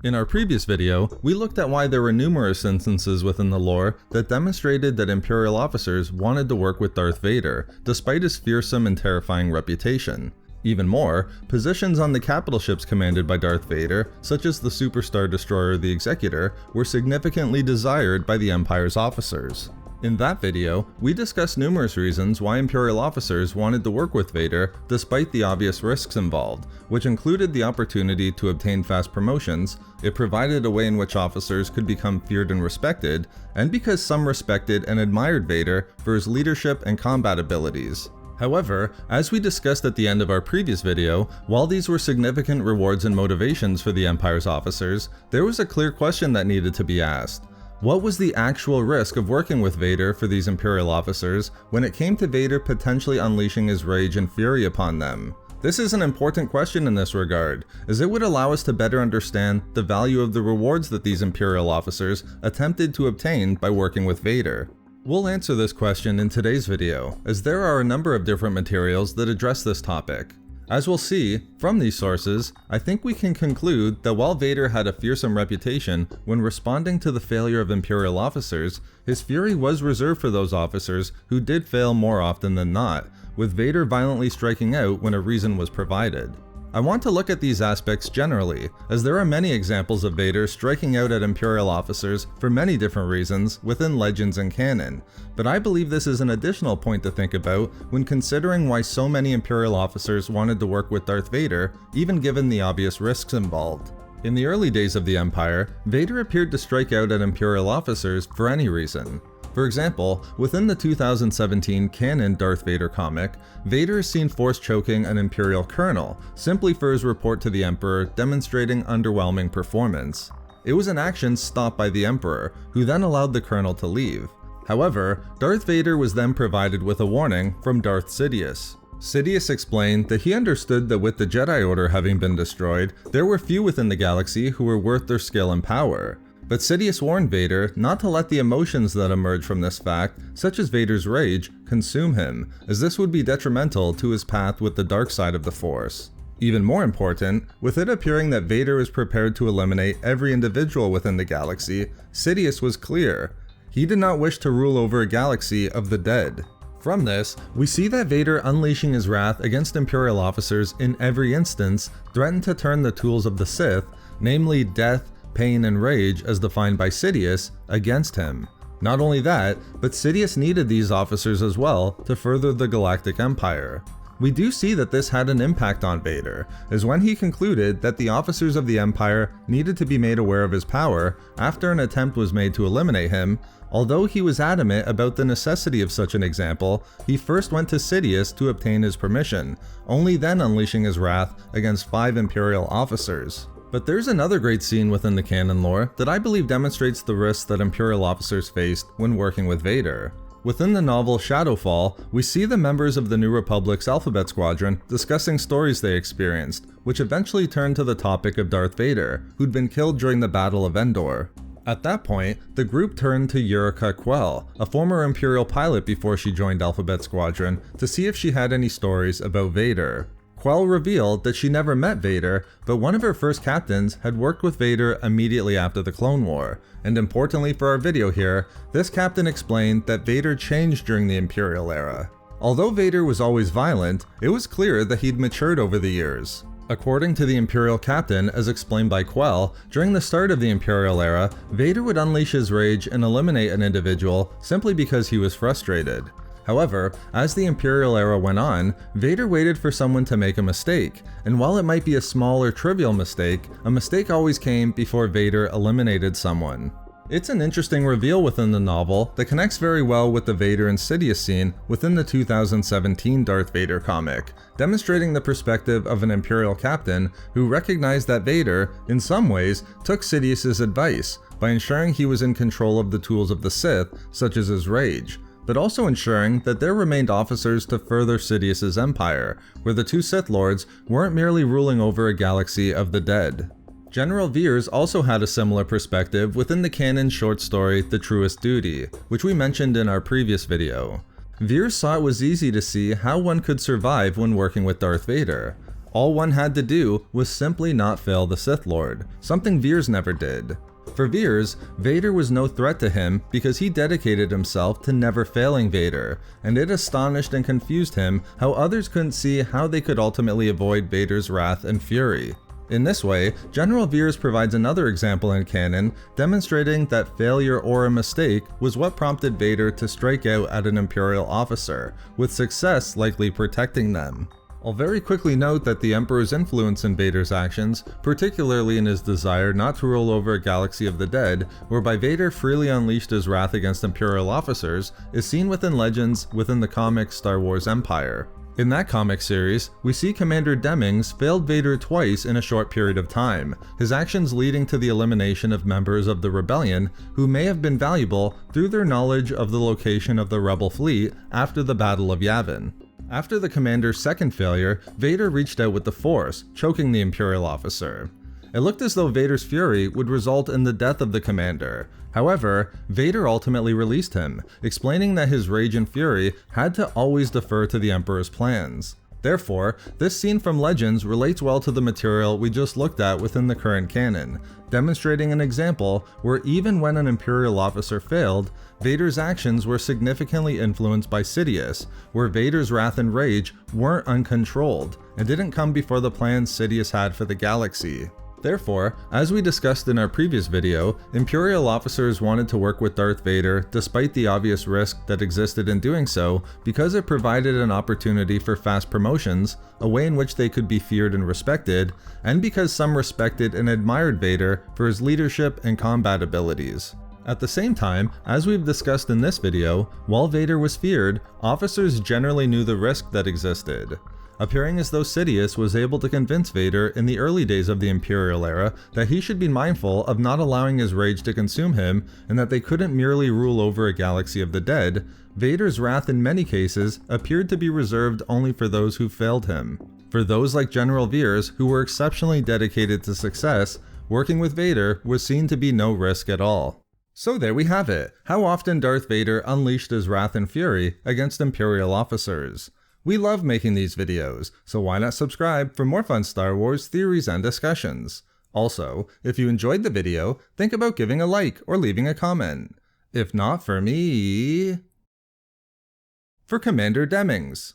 In our previous video, we looked at why there were numerous instances within the lore that demonstrated that Imperial officers wanted to work with Darth Vader, despite his fearsome and terrifying reputation. Even more, positions on the capital ships commanded by Darth Vader, such as the Superstar Destroyer the Executor, were significantly desired by the Empire's officers. In that video, we discussed numerous reasons why Imperial officers wanted to work with Vader despite the obvious risks involved, which included the opportunity to obtain fast promotions, it provided a way in which officers could become feared and respected, and because some respected and admired Vader for his leadership and combat abilities. However, as we discussed at the end of our previous video, while these were significant rewards and motivations for the Empire's officers, there was a clear question that needed to be asked. What was the actual risk of working with Vader for these Imperial officers when it came to Vader potentially unleashing his rage and fury upon them? This is an important question in this regard, as it would allow us to better understand the value of the rewards that these Imperial officers attempted to obtain by working with Vader. We'll answer this question in today's video, as there are a number of different materials that address this topic. As we'll see, from these sources, I think we can conclude that while Vader had a fearsome reputation when responding to the failure of Imperial officers, his fury was reserved for those officers who did fail more often than not, with Vader violently striking out when a reason was provided. I want to look at these aspects generally, as there are many examples of Vader striking out at Imperial officers for many different reasons within legends and canon, but I believe this is an additional point to think about when considering why so many Imperial officers wanted to work with Darth Vader, even given the obvious risks involved. In the early days of the Empire, Vader appeared to strike out at Imperial officers for any reason. For example, within the 2017 canon Darth Vader comic, Vader is seen force choking an Imperial colonel, simply for his report to the Emperor demonstrating underwhelming performance. It was an action stopped by the Emperor, who then allowed the colonel to leave. However, Darth Vader was then provided with a warning from Darth Sidious. Sidious explained that he understood that with the Jedi Order having been destroyed, there were few within the galaxy who were worth their skill and power. But Sidious warned Vader not to let the emotions that emerge from this fact, such as Vader's rage, consume him, as this would be detrimental to his path with the dark side of the Force. Even more important, with it appearing that Vader is prepared to eliminate every individual within the galaxy, Sidious was clear. He did not wish to rule over a galaxy of the dead. From this, we see that Vader unleashing his wrath against Imperial officers in every instance threatened to turn the tools of the Sith, namely death, pain, and rage as defined by Sidious, against him. Not only that, but Sidious needed these officers as well to further the Galactic Empire. We do see that this had an impact on Vader, as when he concluded that the officers of the Empire needed to be made aware of his power after an attempt was made to eliminate him, although he was adamant about the necessity of such an example, he first went to Sidious to obtain his permission, only then unleashing his wrath against 5 Imperial officers. But there's another great scene within the canon lore that I believe demonstrates the risks that Imperial officers faced when working with Vader. Within the novel Shadowfall, we see the members of the New Republic's Alphabet Squadron discussing stories they experienced, which eventually turned to the topic of Darth Vader, who'd been killed during the Battle of Endor. At that point, the group turned to Yurika Quell, a former Imperial pilot before she joined Alphabet Squadron, to see if she had any stories about Vader. Quell revealed that she never met Vader, but one of her first captains had worked with Vader immediately after the Clone War, and importantly for our video here, this captain explained that Vader changed during the Imperial era. Although Vader was always violent, it was clear that he'd matured over the years. According to the Imperial captain, as explained by Quell, during the start of the Imperial era, Vader would unleash his rage and eliminate an individual simply because he was frustrated. However, as the Imperial era went on, Vader waited for someone to make a mistake, and while it might be a small or trivial mistake, a mistake always came before Vader eliminated someone. It's an interesting reveal within the novel that connects very well with the Vader and Sidious scene within the 2017 Darth Vader comic, demonstrating the perspective of an Imperial captain who recognized that Vader, in some ways, took Sidious's advice by ensuring he was in control of the tools of the Sith, such as his rage, but also ensuring that there remained officers to further Sidious's empire, where the 2 Sith Lords weren't merely ruling over a galaxy of the dead. General Veers also had a similar perspective within the canon short story The Truest Duty, which we mentioned in our previous video. Veers saw it was easy to see how one could survive when working with Darth Vader. All one had to do was simply not fail the Sith Lord, something Veers never did. For Veers, Vader was no threat to him because he dedicated himself to never failing Vader, and it astonished and confused him how others couldn't see how they could ultimately avoid Vader's wrath and fury. In this way, General Veers provides another example in canon, demonstrating that failure or a mistake was what prompted Vader to strike out at an Imperial officer, with success likely protecting them. I'll very quickly note that the Emperor's influence in Vader's actions, particularly in his desire not to rule over a galaxy of the dead, whereby Vader freely unleashed his wrath against Imperial officers, is seen within legends within the comic Star Wars Empire. In that comic series, we see Commander Demings failed Vader twice in a short period of time, his actions leading to the elimination of members of the rebellion who may have been valuable through their knowledge of the location of the rebel fleet after the Battle of Yavin. After the commander's second failure, Vader reached out with the Force, choking the Imperial officer. It looked as though Vader's fury would result in the death of the commander. However, Vader ultimately released him, explaining that his rage and fury had to always defer to the Emperor's plans. Therefore, this scene from Legends relates well to the material we just looked at within the current canon, demonstrating an example where even when an Imperial officer failed, Vader's actions were significantly influenced by Sidious, where Vader's wrath and rage weren't uncontrolled, and didn't come before the plans Sidious had for the galaxy. Therefore, as we discussed in our previous video, Imperial officers wanted to work with Darth Vader despite the obvious risk that existed in doing so because it provided an opportunity for fast promotions, a way in which they could be feared and respected, and because some respected and admired Vader for his leadership and combat abilities. At the same time, as we've discussed in this video, while Vader was feared, officers generally knew the risk that existed, appearing as though Sidious was able to convince Vader in the early days of the Imperial era that he should be mindful of not allowing his rage to consume him and that they couldn't merely rule over a galaxy of the dead. Vader's wrath in many cases appeared to be reserved only for those who failed him. For those like General Veers who were exceptionally dedicated to success, working with Vader was seen to be no risk at all. So there we have it, how often Darth Vader unleashed his wrath and fury against Imperial officers. We love making these videos, so why not subscribe for more fun Star Wars theories and discussions. Also, if you enjoyed the video, think about giving a like or leaving a comment. If not for me... For Commander Demings.